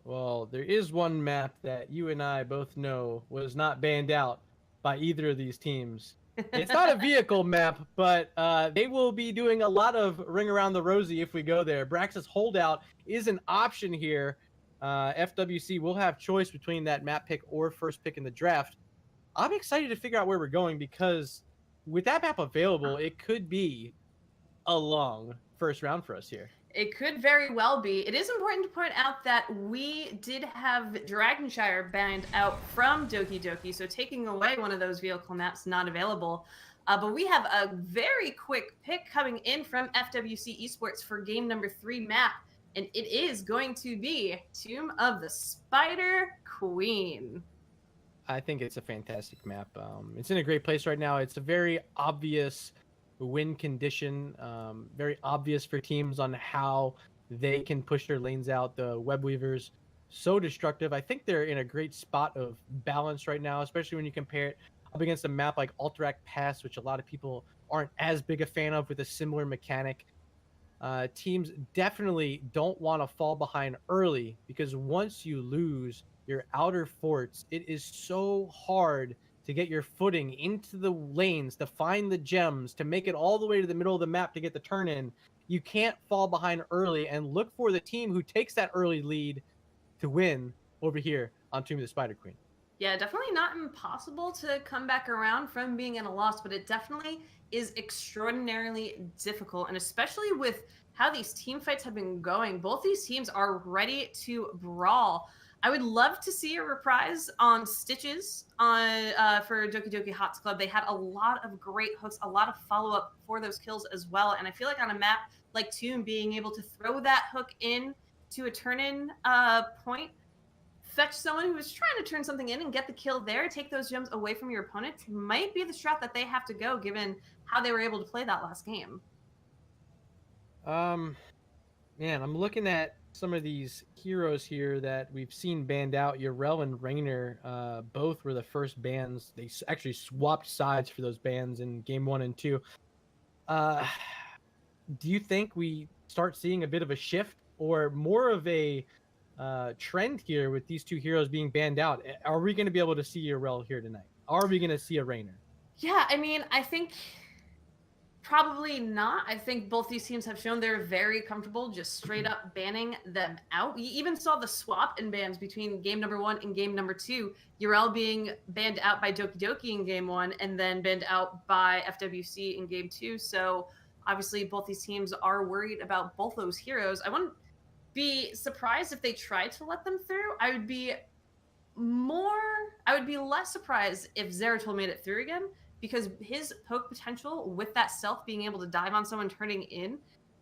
Well, there is one map that you and I both know was not banned out by either of these teams. It's not a vehicle map, but they will be doing a lot of ring around the rosy if we go there. Brax's holdout is an option here. FWC will have choice between that map pick or first pick in the draft. I'm excited to figure out where we're going because with that map available, it could be a long first round for us here. It could very well be. It is important to point out that we did have Dragonshire banned out from Doki Doki, so taking away one of those vehicle maps not available. But we have a very quick pick coming in from FWC Esports for game number 3 map, and it is going to be Tomb of the Spider Queen. I think it's a fantastic map. It's in a great place right now. It's a very obvious win condition, very obvious for teams on how they can push their lanes out. The web weavers so destructive. I think they're in a great spot of balance right now, especially when you compare it up against a map like Alterac Pass, which a lot of people aren't as big a fan of with a similar mechanic. Teams definitely don't want to fall behind early because once you lose your outer forts, it is so hard to get your footing into the lanes, to find the gems, to make it all the way to the middle of the map to get the turn in. You can't fall behind early and look for the team who takes that early lead to win over here on Tomb of the Spider Queen. Yeah, definitely not impossible to come back around from being in a loss, but it definitely is extraordinarily difficult. And especially with how these team fights have been going, both these teams are ready to brawl. I would love to see a reprise on Stitches for Doki Doki HotS Club. They had a lot of great hooks, a lot of follow-up for those kills as well. And I feel like on a map like Tomb, being able to throw that hook in to a turn-in point, fetch someone who is trying to turn something in and get the kill there, take those gems away from your opponent, might be the strat that they have to go given how they were able to play that last game. Man, I'm looking at some of these heroes here that we've seen banned out. Yarel and Raynor, both were the first bans. They actually swapped sides for those bans in game 1 and 2. Do you think we start seeing a bit of a shift or more of a trend here with these two heroes being banned out? Are we going to be able to see Yarel here tonight? Are we going to see a Raynor? Yeah, I mean, I think probably not. I think both these teams have shown they're very comfortable just straight up banning them out. We even saw the swap in bans between game number 1 and game number 2. Yarel being banned out by Doki Doki in game 1 and then banned out by FWC in game 2. So obviously both these teams are worried about both those heroes. I wouldn't be surprised if they tried to let them through. I would be less surprised if Zeratul made it through again, because his poke potential with that stealth being able to dive on someone turning in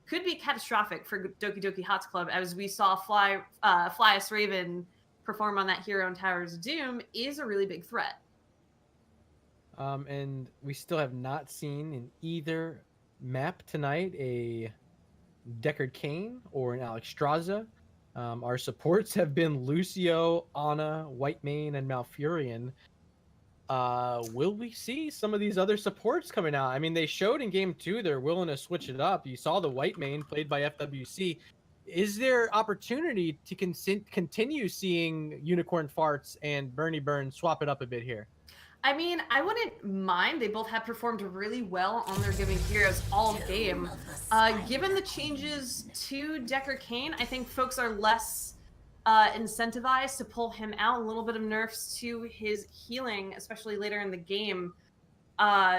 could be catastrophic for Doki Doki HotS Club, as we saw Flyus Raven perform on that hero in Towers of Doom is a really big threat. And we still have not seen in either map tonight a Deckard Cain or an Alex Straza. Our supports have been Lucio, Ana, Whitemane, and Malfurion. Will we see some of these other supports coming out? I mean, they showed in game 2 they're willing to switch it up. You saw the Whitemane played by FWC. Is there opportunity to continue seeing Unicorn Farts and Bernie Burn swap it up a bit here? I mean, I wouldn't mind. They both have performed really well on their giving heroes all game. Given the changes to Deckard Cain, I think folks are less incentivized to pull him out. A little bit of nerfs to his healing, especially later in the game.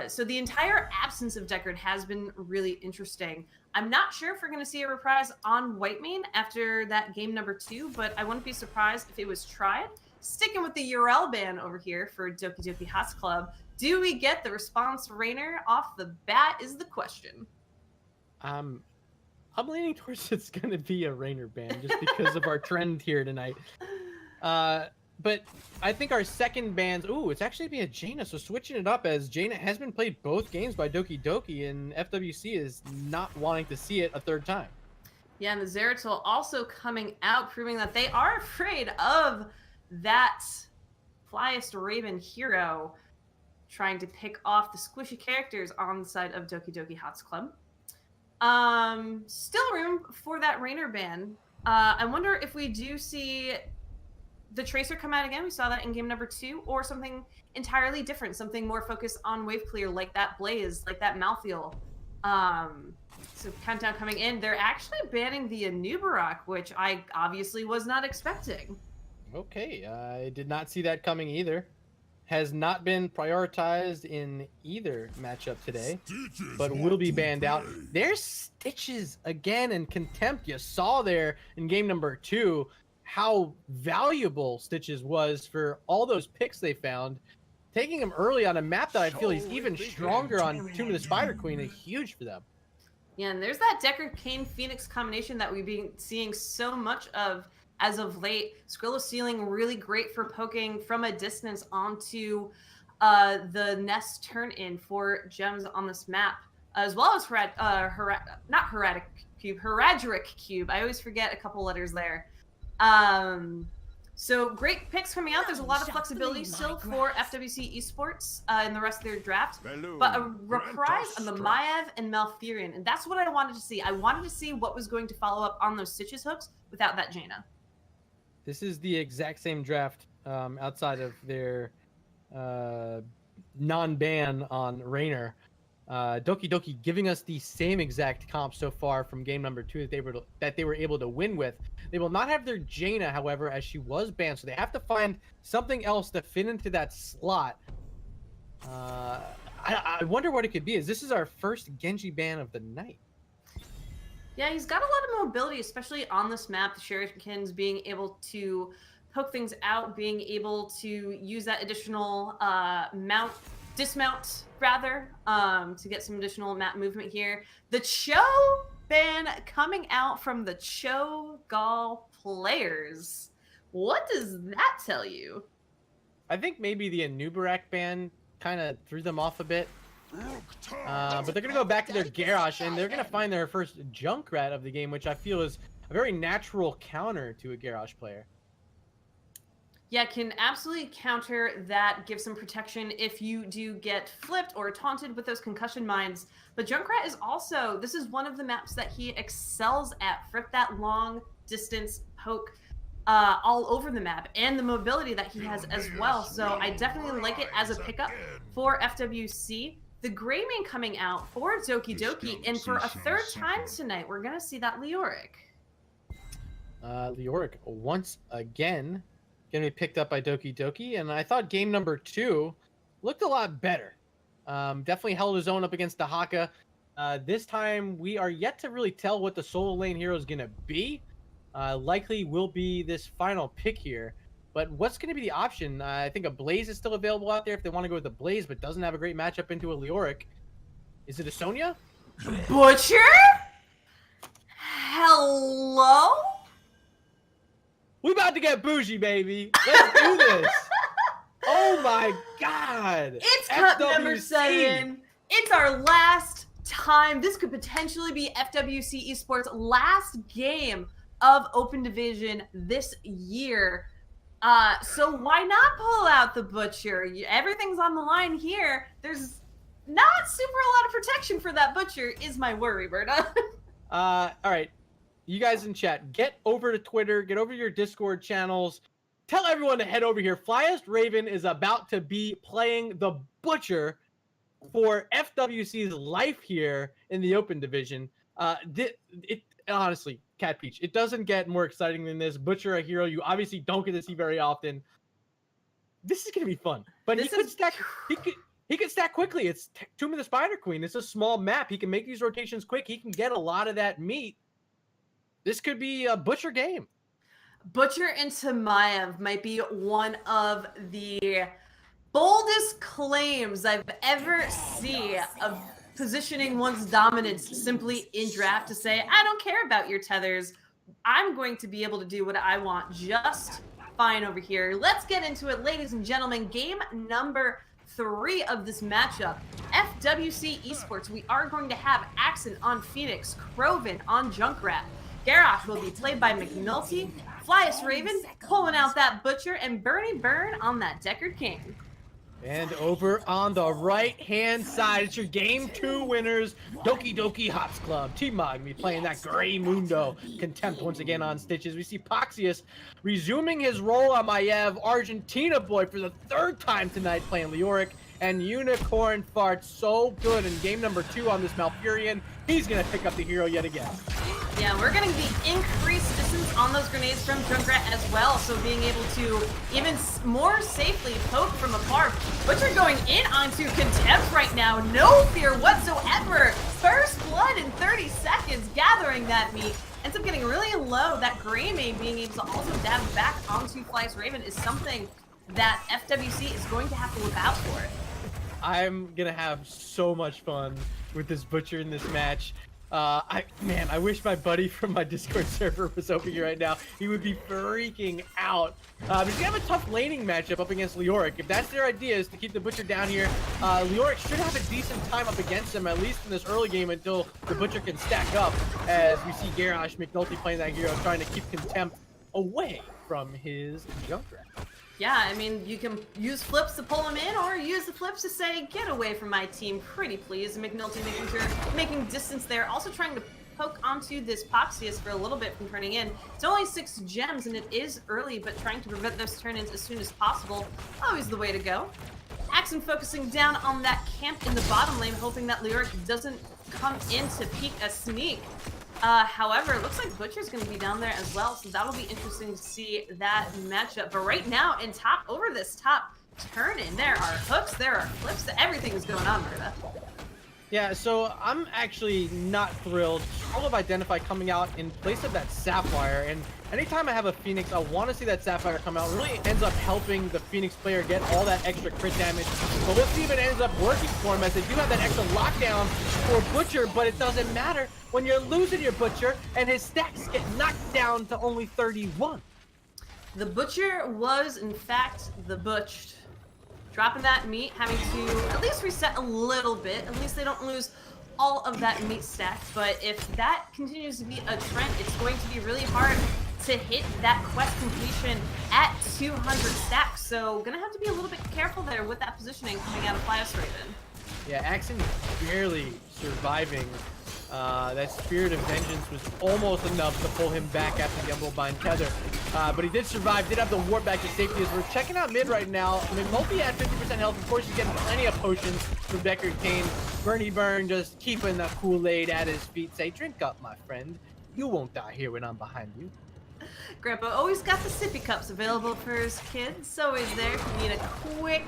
So the entire absence of Deckard has been really interesting. I'm not sure if we're going to see a reprise on Whitemane after that game number 2, but I wouldn't be surprised if it was tried. Sticking with the Yarel ban over here for Doki Doki HotS Club, do we get the response Raynor off the bat is the question. I'm leaning towards it's going to be a Raynor ban just because of our trend here tonight. But I think our second ban's, it's actually be a Jaina, so switching it up, as Jaina has been played both games by Doki Doki, and FWC is not wanting to see it a third time. Yeah, and the Zeratul also coming out, proving that they are afraid of that Flyest Raven hero, trying to pick off the squishy characters on the side of Doki Doki HotS Club. Still room for that Raynor ban. I wonder if we do see the Tracer come out again. We saw that in game number 2, or something entirely different, something more focused on wave clear, like that Blaze, like that Malthael. So Countdown coming in. They're actually banning the Anubarak, which I obviously was not expecting. Okay, I did not see that coming either. Has not been prioritized in either matchup today, but will be banned out. There's Stitches again in Contempt. You saw there in game number 2 how valuable Stitches was for all those picks they found. Taking him early on a map that I feel he's even stronger on Tomb of the Spider Queen is huge for them. Yeah, and there's that Deckard Cain Phoenix combination that we've been seeing so much of as of late. Skrilla's ceiling really great for poking from a distance onto the Nest turn-in for gems on this map, as well as Heradric Cube. I always forget a couple letters there. So great picks coming out. There's a lot of flexibility still for FWC Esports in the rest of their draft, but a reprise on the Maiev and Malfurion, and that's what I wanted to see. I wanted to see what was going to follow up on those Stitches hooks without that Jaina. This is the exact same draft outside of their non-ban on Raynor. Doki Doki giving us the same exact comp so far from game number 2 that they were able to win with. They will not have their Jaina, however, as she was banned, so they have to find something else to fit into that slot. I wonder what it could be. This is our first Genji ban of the night. Yeah, he's got a lot of mobility, especially on this map. The Shurikens being able to poke things out, being able to use that additional dismount rather, to get some additional map movement here. The Cho ban coming out from the Cho'Gall players. What does that tell you? I think maybe the Anubarak ban kind of threw them off a bit. But they're going to go back to their Garrosh, and they're going to find their first Junkrat of the game, which I feel is a very natural counter to a Garrosh player. Yeah, can absolutely counter that, give some protection if you do get flipped or taunted with those concussion mines. But Junkrat is also, this is one of the maps that he excels at, for that long distance poke all over the map, and the mobility that he has as well. So I definitely like it as a pickup for FWC. The Greymane coming out for Doki Doki, and for a third time tonight, we're going to see that Leoric. Leoric, once again, going to be picked up by Doki Doki, and I thought game number 2 looked a lot better. Definitely held his own up against the Haka. This time, we are yet to really tell what the solo lane hero is going to be. Likely will be this final pick here. But what's going to be the option? I think a Blaze is still available out there if they want to go with a Blaze, but doesn't have a great matchup into a Leoric. Is it a Sonya? Butcher? Hello? We about to get bougie, baby. Let's do this. Oh my god. It's cup number 7. It's our last time. This could potentially be FWC Esports' last game of Open Division this year. So why not pull out the Butcher? Everything's on the line here. There's not super a lot of protection for that Butcher, is my worry, Murda. All right. You guys in chat, get over to Twitter, get over to your Discord channels. Tell everyone to head over here. Flyest Raven is about to be playing the Butcher for FWC's life here in the Open Division. Honestly, CatPeach, it doesn't get more exciting than this. Butcher, a hero you obviously don't get to see very often. This is gonna be fun, but he could stack quickly. It's Tomb of the Spider Queen. It's a small map. He can make these rotations quick. He can get a lot of that meat. This could be a Butcher game. Butcher into Maiev might be one of the boldest claims I've ever seen of positioning one's dominance simply in draft, to say, I don't care about your tethers. I'm going to be able to do what I want just fine over here. Let's get into it, ladies and gentlemen. Game number 3 of this matchup. FWC Esports. We are going to have Axon on Phoenix, Krovan on Junkrat. Garrosh will be played by McNulty. Flyest Raven pulling out that Butcher, and Bernie Byrne on that Deckard King. And over on the right-hand side, it's your Game 2 winners, Doki Doki HotS Club. Team Magmi playing that Grey Mundo. Contempt once again on Stitches. We see Poxius resuming his role on Maiev. Argentina boy for the third time tonight playing Leoric. And Unicorn Fart so good in game number 2 on this Malfurion. He's going to pick up the hero yet again. Yeah, we're getting the increased distance on those grenades from Junkrat as well, so being able to even more safely poke from afar. Butcher going in onto Contempt right now, no fear whatsoever. First blood in 30 seconds, gathering that meat. Ends up getting really low. That Greymane being able to also dab back onto Fly's Raven is something that FWC is going to have to look out for. I'm gonna have so much fun with this Butcher in this match. I wish my buddy from my Discord server was over here right now. He would be freaking out. But he's gonna have a tough laning matchup up against Leoric. If that's their idea, is to keep the Butcher down here, Leoric should have a decent time up against him, at least in this early game, until the Butcher can stack up. As we see Garrosh McNulty playing that hero, trying to keep Contempt away from his Junkrat. Yeah, I mean, you can use flips to pull him in, or use the flips to say, get away from my team, pretty please. McNulty making distance there, also trying to poke onto this Poxius for a little bit from turning in. It's only 6 gems, and it is early, but trying to prevent those turn-ins as soon as possible, always the way to go. Axen focusing down on that camp in the bottom lane, hoping that Leoric doesn't come in to peek a sneak. However, it looks like Butcher's going to be down there as well, so that'll be interesting to see that matchup. But right now, in top, over this top turn-in, there are hooks, there are flips, everything is going on, Murda. Yeah, so I'm actually not thrilled. Scroll of Identify coming out in place of that Sapphire, and anytime I have a Phoenix, I want to see that Sapphire come out. It really ends up helping the Phoenix player get all that extra crit damage. But let's see if it ends up working for him, as they do have that extra lockdown for Butcher, but it doesn't matter when you're losing your Butcher and his stacks get knocked down to only 31. The Butcher was, in fact, the butched. Dropping that meat, having to at least reset a little bit. At least they don't lose all of that meat stack. But if that continues to be a trend, it's going to be really hard to hit that quest completion at 200 stacks. So gonna have to be a little bit careful there with that positioning coming out of Fly's Raven. Yeah, Axen barely surviving. That Spirit of Vengeance was almost enough to pull him back after the Unbound Tether. But he did survive, did have the warp back to safety. As we're checking out mid right now, McNulty at 50% health. Of course, he's getting plenty of potions from Deckard Cain. Bernie Burn just keeping the Kool-Aid at his feet. Say, drink up, my friend. You won't die here when I'm behind you. Grandpa always got the sippy cups available for his kids. So is there if you need a quick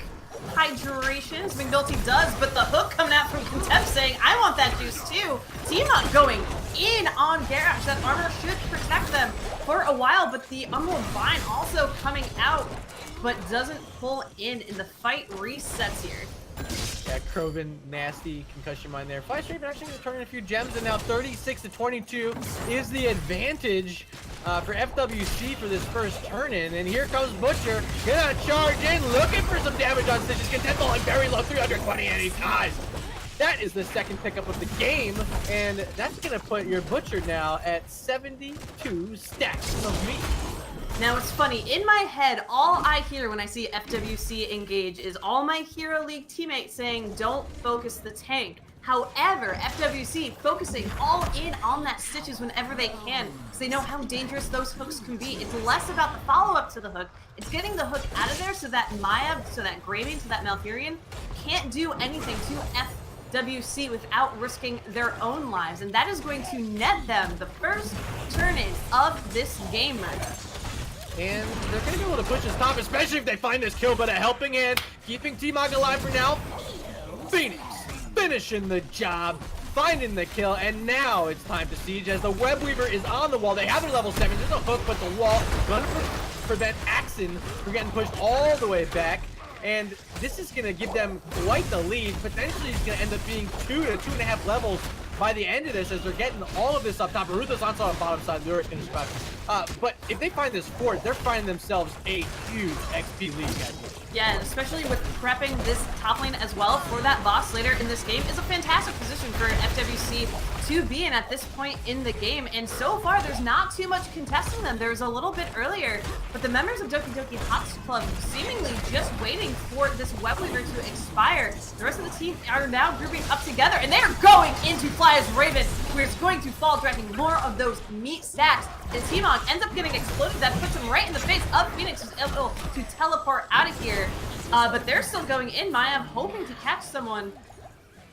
hydration, as McNulty does, but the hook coming out from Contempt saying, I want that juice too. Teamot going in on Garrosh. That armor should protect them for a while, but the Emerald Vine also coming out, but doesn't pull in the fight resets here. Yeah, Kroven, nasty concussion mine there. Fly's Raven actually going to turn in a few gems, and now 36-22 is the advantage for FWC for this first turn-in. And here comes Butcher, gonna charge in, looking for some damage on Stitches. Content falling very low, 320, and he dies. That is the second pickup of the game, and that's gonna put your Butcher now at 72 stacks of meat. Now it's funny, in my head, all I hear when I see FWC engage is all my Hero League teammates saying, don't focus the tank. However, FWC focusing all in on that Stitches whenever they can, because they know how dangerous those hooks can be. It's less about the follow-up to the hook, it's getting the hook out of there so that Maya, so that Greymane, so that Malfurion can't do anything to FWC without risking their own lives, and that is going to net them the first turn-in of this game, Murda. And they're going to be able to push this top, especially if they find this kill, but a helping hand, keeping T-Mog alive for now. Phoenix finishing the job, finding the kill, and now it's time to siege as the Web Weaver is on the wall. They have their level 7, there's a hook, but the wall gonna prevent Axen from getting pushed all the way back. And this is going to give them quite the lead. Potentially it's going to end up being 2 to 2.5 levels by the end of this, as they're getting all of this up top. Ruthless onslaught on the bottom side, Lyric going to survive. But if they find this fort, they're finding themselves a huge XP lead, guys. Yeah, and especially with prepping this top lane as well for that boss later in this game is a fantastic position for FWC to be in at this point in the game, and so far there's not too much contesting them. There was a little bit earlier, but the members of Doki Doki HotS Club seemingly just waiting for this web weaver to expire. The rest of the team are now grouping up together, and they are going into Fly as Raven, who is going to fall, dragging more of those meat stacks. And T-Mog ends up getting exploded. That puts him right in the face of Phoenix, who's able to teleport out of here. But they're still going in. Maya hoping to catch someone.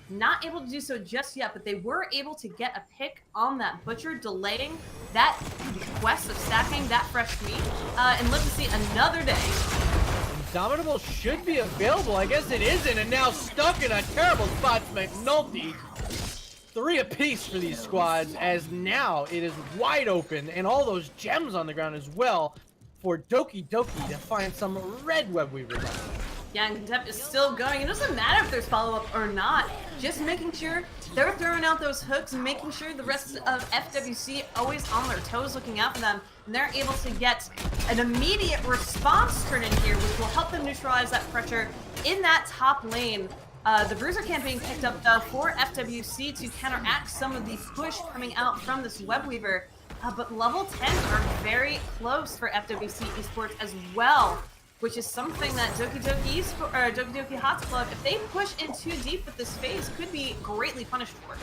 Not able to do so just yet, but they were able to get a pick on that Butcher, delaying that quest of stacking that fresh meat, and live to see another day. Indomitable should be available. I guess it isn't, and now stuck in a terrible spot. McNulty. 3 apiece for these squads, as now it is wide open, and all those gems on the ground as well for Doki Doki to find some red web weavers. Yeah, and Contempt is still going. It doesn't matter if there's follow-up or not. Just making sure they're throwing out those hooks and making sure the rest of FWC always on their toes looking out for them. And they're able to get an immediate response turn in here, which will help them neutralize that pressure in that top lane. The Bruiser camp being picked up, though, for FWC to counteract some of the push coming out from this web weaver. But level 10s are very close for FWC Esports as well, which is something that Doki Doki HotS Club, if they push in too deep with this phase, could be greatly punished for.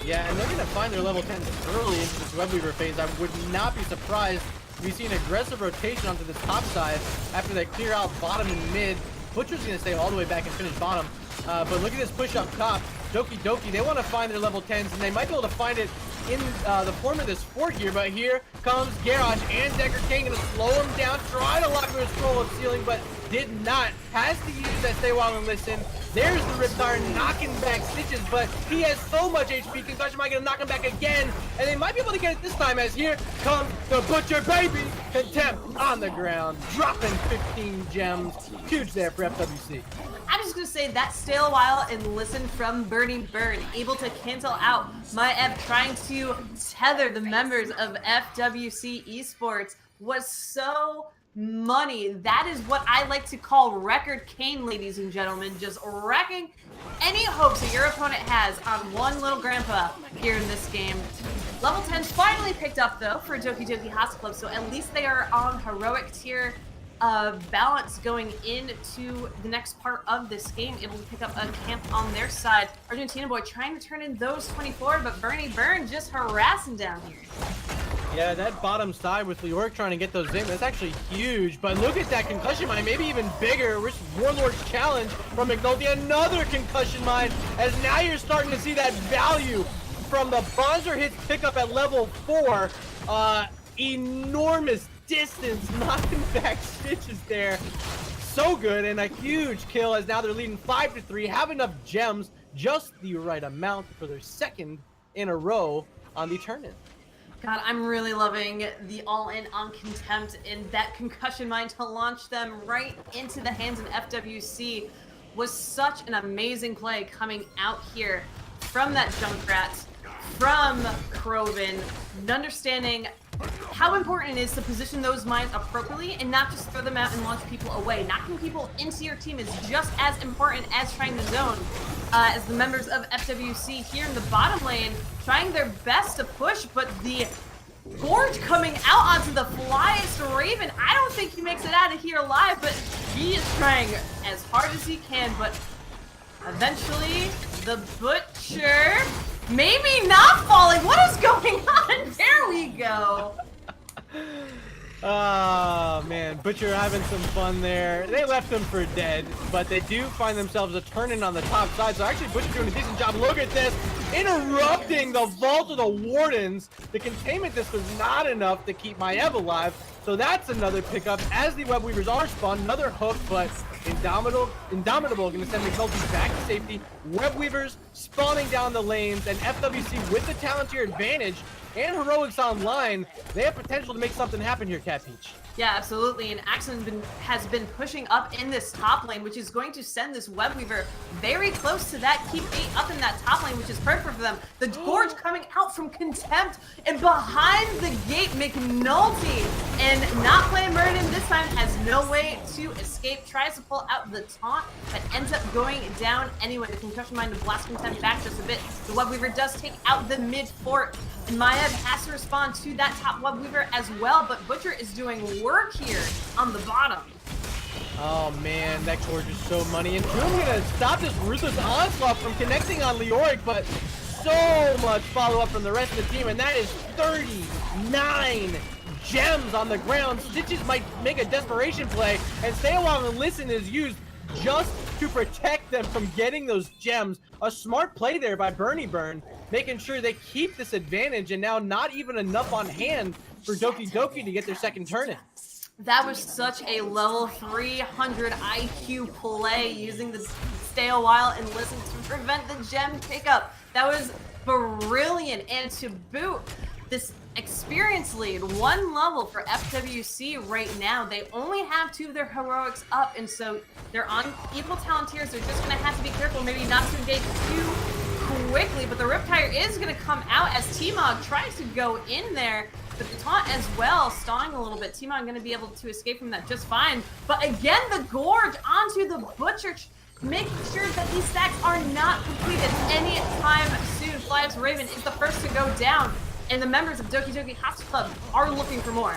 Yeah, and they're going to find their level 10s early into this web weaver phase. I would not be surprised if we see an aggressive rotation onto this top side after they clear out bottom and mid. Butcher's going to stay all the way back and finish bottom. But look at this push up top. Doki Doki, they want to find their level 10s, and they might be able to find it in the form of this fort here. But here comes Garage and Decker King, going to slow him down, try to lock his control of ceiling, but did not. Has to use that stay while and listen. There's the Riptire knocking back Stitches, but he has so much HP. Concussion might gonna knock him back again, and they might be able to get it this time, as here comes the Butcher baby. Contempt on the ground, dropping 15 gems. Huge there for FWC. I'm just gonna say that stay a while and listen from Burning Burn, able to cancel out Maya trying to tether the members of FWC Esports was so money. That is what I like to call record cane, ladies and gentlemen. Just wrecking any hopes that your opponent has on one little grandpa here in this game. Level 10's finally picked up, though, for Doki Doki HotS Club, so at least they are on heroic tier balance going into the next part of this game, able to pick up a camp on their side. Argentina Boy trying to turn in those 24, but Bernie Burn just harassing down here. Yeah, that bottom side with Leoric trying to get those in, that's actually huge. But look at that concussion mine, maybe even bigger. Warlord's challenge from McNulty, another concussion mine, as now you're starting to see that value from the Bronzer hits pickup at level 4. Enormous distance, knocking back Stitches there. So good, and a huge kill, as now they're leading 5-3, have enough gems, just the right amount for their second in a row on the turn-in. God, I'm really loving the all-in on Contempt, and that concussion mine to launch them right into the hands of FWC was such an amazing play coming out here from that Junkrat, from Kroven, and understanding how important it is to position those mines appropriately and not just throw them out and launch people away. Knocking people into your team is just as important as trying to zone. As the members of FWC here in the bottom lane trying their best to push, but the Gorge coming out onto the Flyest Raven. I don't think he makes it out of here alive, but he is trying as hard as he can, but eventually the Butcher maybe not falling. What is going on? There we go. Oh man, Butcher having some fun there. They left him for dead, but they do find themselves a turn-in on the top side. So actually Butcher doing a decent job. Look at this, interrupting the vault of the Wardens. The containment disc was not enough to keep Maev alive. So that's another pickup as the Web Weavers are spawned. Another hook, but Indomitable gonna send McNulty back to safety. Web Weavers spawning down the lanes, and FWC with the Talontier advantage and Heroics online, they have potential to make something happen here, CatPeach. Yeah, absolutely, and Axon has been pushing up in this top lane, which is going to send this Web Weaver very close to that keep 8 up in that top lane, which is perfect for them. The Gorge coming out from Contempt, and behind the gate, McNulty, and not playing Murden this time, as no way to escape. Tries to pull out the taunt, but ends up going down anyway. The concussion mine to blast content back just a bit. The Webweaver does take out the mid fort, and Maya has to respond to that top Webweaver as well, but Butcher is doing work here on the bottom. Oh man, that Gorge is so money. And Doom gonna stop this ruthless onslaught from connecting on Leoric, but so much follow-up from the rest of the team, and that is 39 gems on the ground. Stitches might make a desperation play, and Stay a While and Listen is used just to protect them from getting those gems. A smart play there by Bernie Burn, making sure they keep this advantage, and now not even enough on hand for Doki Doki to get their second turn in. That was such a level 300 IQ play, using the Stay a While and Listen to prevent the gem pickup. That was brilliant, and to boot, this experience lead, 1 level for FWC right now. They only have 2 of their heroics up, and so they're on equal talent tiers. They're just going to have to be careful, maybe not to engage too quickly, but the Riptire is going to come out as T-Mog tries to go in there, but the taunt as well, stalling a little bit. T-Mog going to be able to escape from that just fine, but again, the Gorge onto the Butcher, making sure that these stacks are not completed anytime soon. Fly's Raven is the first to go down, and the members of Doki Doki HotS Club are looking for more.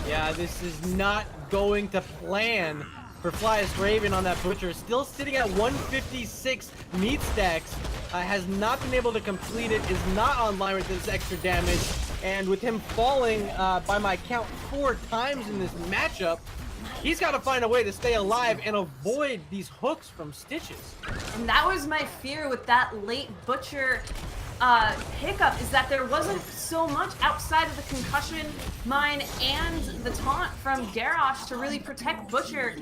Yeah, this is not going to plan for Fly's Raven on that Butcher. Still sitting at 156 meat stacks. Has not been able to complete it, is not online with this extra damage, and with him falling by my count 4 times in this matchup, he's got to find a way to stay alive and avoid these hooks from Stitches. And that was my fear with that late Butcher hiccup, is that there wasn't so much outside of the concussion mine and the taunt from Garrosh to really protect Butcher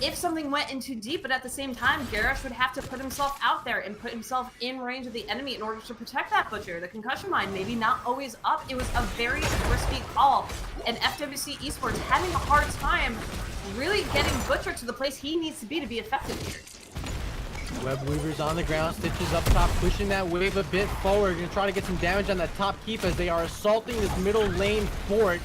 if something went in too deep, but at the same time, Garrosh would have to put himself out there and put himself in range of the enemy in order to protect that Butcher. The concussion mine maybe not always up. It was a very risky call, and FWC Esports having a hard time really getting Butcher to the place he needs to be effective here. Webweaver's on the ground, Stitches up top, pushing that wave a bit forward. Gonna try to get some damage on that top keep as they are assaulting this middle lane fort.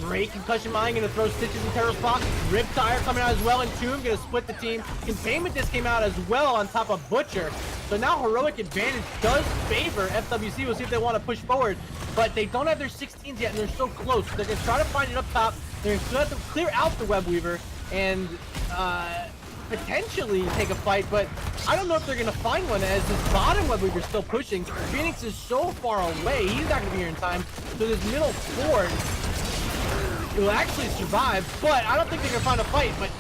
Great concussion mine, gonna throw Stitches in Terror's pocket. Riptire coming out as well, and Tomb gonna split the team. Containment Disc came out as well on top of Butcher. So now heroic advantage does favor FWC. We'll see if they want to push forward, but they don't have their 16s yet, and they're so close. They're gonna try to find it up top. They're gonna have to clear out the Webweaver and potentially take a fight, but I don't know if they're gonna find one, as this bottom Webweaver is still pushing. Phoenix is so far away, he's not gonna be here in time. So this middle fort will actually survive, but I don't think they're gonna find a fight. But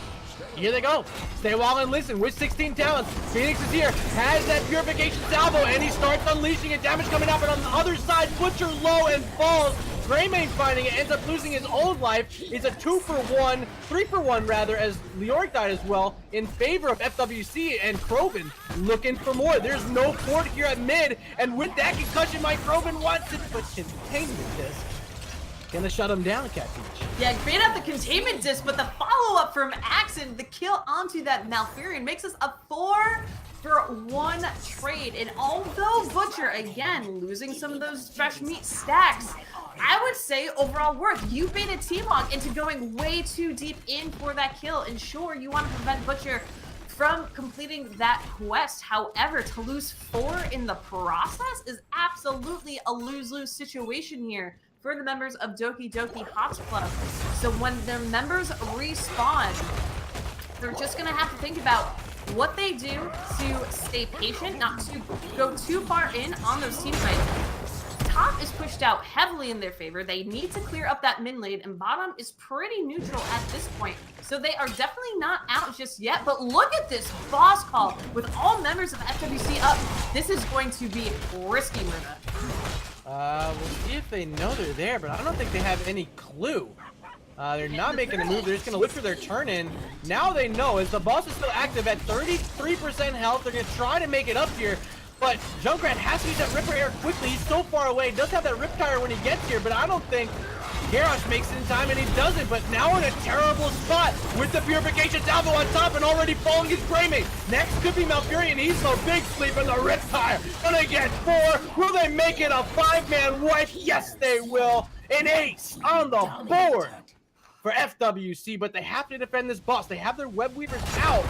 here they go. Stay a while and listen with 16 talents. Phoenix is here, has that purification salvo, and he starts unleashing it. Damage coming out, but on the other side, Butcher low and falls. Greymane finding it, ends up losing his own life. It's a 2-for-1, 3-for-1 rather, as Leoric died as well, in favor of FWC, and Kroven looking for more. There's no fort here at mid, and with that concussion, Mike Kroven wants it, but containment disc gonna shut him down, CatPeach. Yeah, great out the containment disc, but the follow-up from Axon, the kill onto that Malfurion, makes us a 4-for-1 trade. And although Butcher, again, losing some of those fresh meat stacks, I would say overall worth. You baited T-Mog into going way too deep in for that kill, and sure, you want to prevent Butcher from completing that quest. However, to lose 4 in the process is absolutely a lose-lose situation here for the members of Doki Doki HotS Club. So when their members respawn, they're just gonna have to think about what they do to stay patient, not to go too far in on those team fights. Top is pushed out heavily in their favor. They need to clear up that mid lane, and bottom is pretty neutral at this point. So they are definitely not out just yet, but look at this boss call with all members of FWC up. This is going to be risky, Murda. We'll see if they know they're there, but I don't think they have any clue. They're not making a move. They're just going to look for their turn in. Now they know, as the boss is still active at 33% health. They're going to try to make it up here, but Junkrat has to use that Ripper Air quickly. He's so far away. Does have that Riptire when he gets here, but I don't think Garrosh makes it in time, and he doesn't. But now in a terrible spot with the Purification Salvo on top and already falling his Greymane. Next could be Malfurion. He's no big sleep, and the Riptire gonna get 4. Will they make it a 5-man wipe? Yes, they will. An ace on the board for FWC, but they have to defend this boss. They have their web weavers out,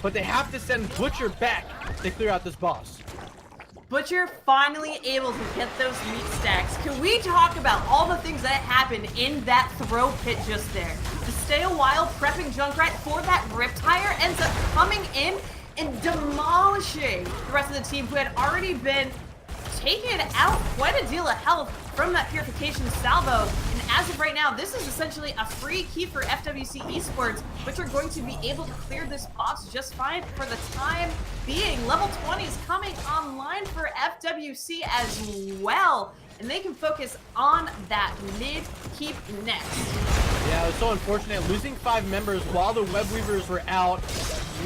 but they have to send Butcher back to clear out this boss. Butcher finally able to get those meat stacks. Can we talk about all the things that happened in that throw pit just there? To stay a while prepping Junkrat for that Riptire ends up coming in and demolishing the rest of the team who had already been taking out quite a deal of health from that purification salvo. And as of right now, this is essentially a free key for FWC Esports, which are going to be able to clear this boss just fine for the time being. Level 20 is coming online for FWC as well, and they can focus on that mid keep next. Yeah, it was so unfortunate. Losing 5 members while the web weavers were out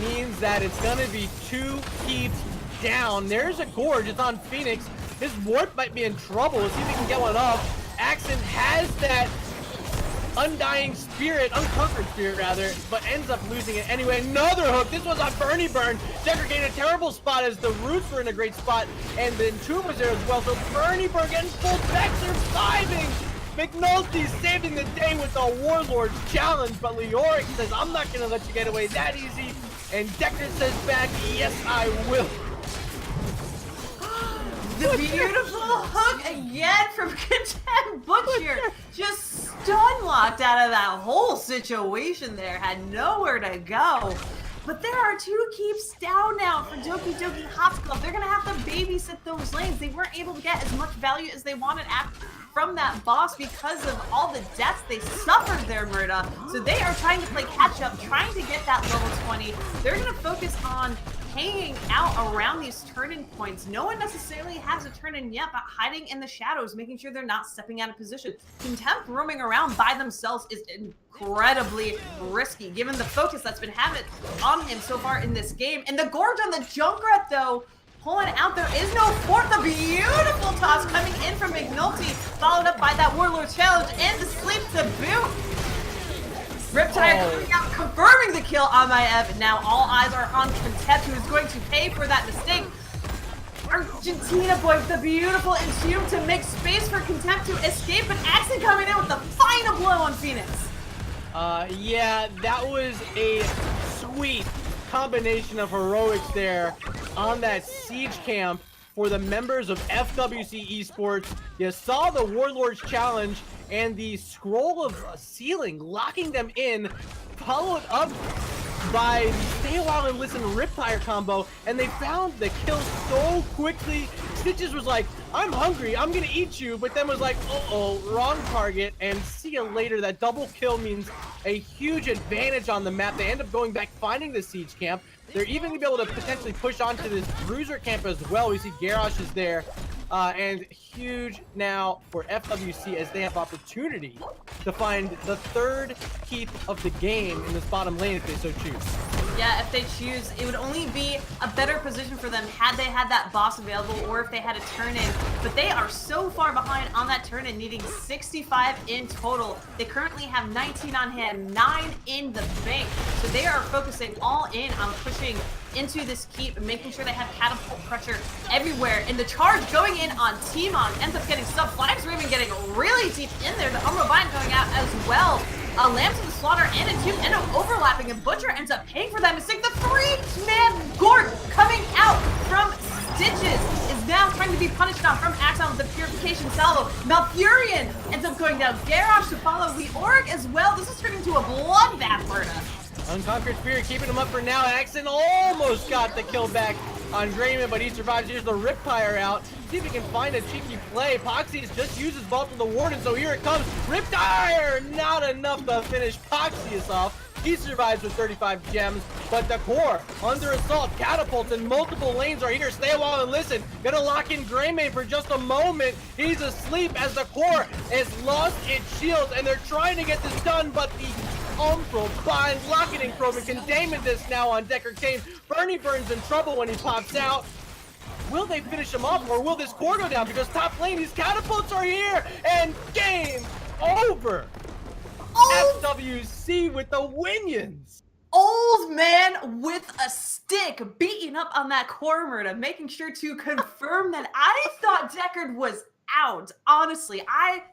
means that it's going to be 2 keeps down. There's a Gorge. It's on Phoenix. His warp might be in trouble. Let's see if he can get one up. Axon has that undying spirit, unconquered spirit rather, but ends up losing it anyway. Another hook. This was on Bernie Burn. Decker gained a terrible spot as the Roots were in a great spot, and then Tomb was there as well. So Bernie Burn getting pulled back, surviving. McNulty saving the day with the Warlord's challenge, but Leoric says, I'm not going to let you get away that easy. And Decker says back, yes, I will. The beautiful hook again from Content Butcher. Just stun locked out of that whole situation there. Had nowhere to go. But there are 2 keeps down now for Doki Doki HotS Club. They're going to have to babysit those lanes. They weren't able to get as much value as they wanted from that boss because of all the deaths they suffered there, Murda. So they are trying to play catch up, trying to get that level 20. They're going to focus on hanging out around these turn-in points. No one necessarily has a turn-in yet, but hiding in the shadows, making sure they're not stepping out of position. Contempt roaming around by themselves is incredibly risky, given the focus that's been having on him so far in this game. And the Gorge on the Junkrat, though, pulling out. There is no fort. The beautiful toss coming in from McNulty, followed up by that Warlord challenge and the sleep to boot. Riptire coming out, confirming the kill on my Ev. Now all eyes are on Contempt, who is going to pay for that mistake. Argentina boy with the beautiful Entomb to make space for Contempt to escape, but Axon coming in with the final blow on Phoenix. Yeah, that was a sweet combination of heroics there on that siege camp for the members of FWC Esports. You saw the Warlord's challenge and the scroll of ceiling locking them in, followed up by the stay a while and listen Riptire combo, and they found the kill so quickly. Stitches was like, I'm hungry, I'm gonna eat you, but then was like, uh-oh, wrong target, and see you later. That double kill means a huge advantage on the map. They end up going back, finding the siege camp. They're even gonna be able to potentially push onto this bruiser camp as well. We see Garrosh is there. And huge now for FWC as they have opportunity to find the 3rd keep of the game in this bottom lane if they so choose. Yeah, if they choose, it would only be a better position for them had they had that boss available or if they had a turn-in. But they are so far behind on that turn-in, needing 65 in total. They currently have 19 on hand, 9 in the bank. So they are focusing all in on pushing into this keep and making sure they have catapult pressure everywhere. And the charge going in on Timon ends up getting sub. Flags are even getting really deep in there. The Umrobine going out as well. Lamb to the Slaughter and Entomb end up overlapping, and Butcher ends up paying for that mistake. The 3-man Gort coming out from Stitches is now trying to be punished now from Axon with the Purification Salvo. Malfurion ends up going down. Garrosh to follow the Orc as well. This is turning into a bloodbath, Murda. Unconquered Spirit keeping him up for now. Axon almost got the kill back on Grayman, but he survives. Here's the Riptire out. See if he can find a cheeky play. Poxy has just used his ball from the Warden, so here it comes. Riptire! Not enough to finish Poxy off. He survives with 35 gems, but the core under assault. Catapults in multiple lanes are here. Stay a while and listen. Gonna lock in Greymane for just a moment. He's asleep as the core has lost its shields, and they're trying to get this done, but the Umbrobine locking in Probe and containment this now on Decker Kane. Bernie Burns in trouble when he pops out. Will they finish him off, or will this core go down? Because top lane, these catapults are here, and game over. FWC with the winions. Old man with a stick beating up on that core, Murda, making sure to confirm that I thought Deckard was out. Honestly,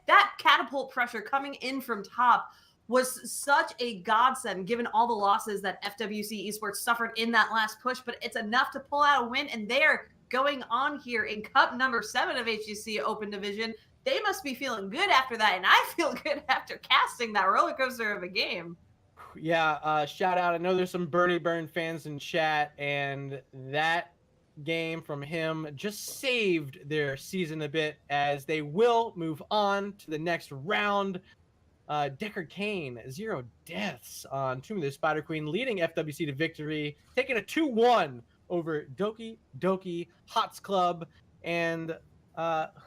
that catapult pressure coming in from top was such a godsend given all the losses that FWC Esports suffered in that last push, but it's enough to pull out a win, and they're going on here in Cup number 7 of HGC Open Division. They must be feeling good after that, and I feel good after casting that roller coaster of a game. Yeah, shout out. I know there's some Bernie Burn fans in chat, and that game from him just saved their season a bit as they will move on to the next round. Decker Kane, 0 deaths on Tomb of the Spider Queen, leading FWC to victory, taking a 2-1 over Doki Doki HotS Club. And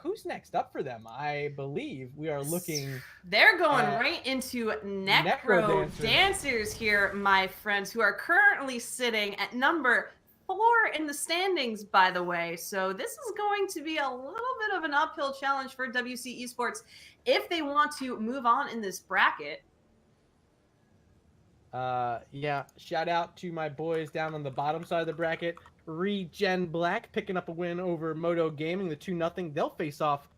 who's next up for them? I believe we are looking. They're going right into Necro Dancers here, my friends, who are currently sitting at number 4 in the standings, by the way. So this is going to be a little bit of an uphill challenge for WC Esports if they want to move on in this bracket. Yeah, shout out to my boys down on the bottom side of the bracket. Regen Black picking up a win over Moto Gaming, the 2-0. They'll face off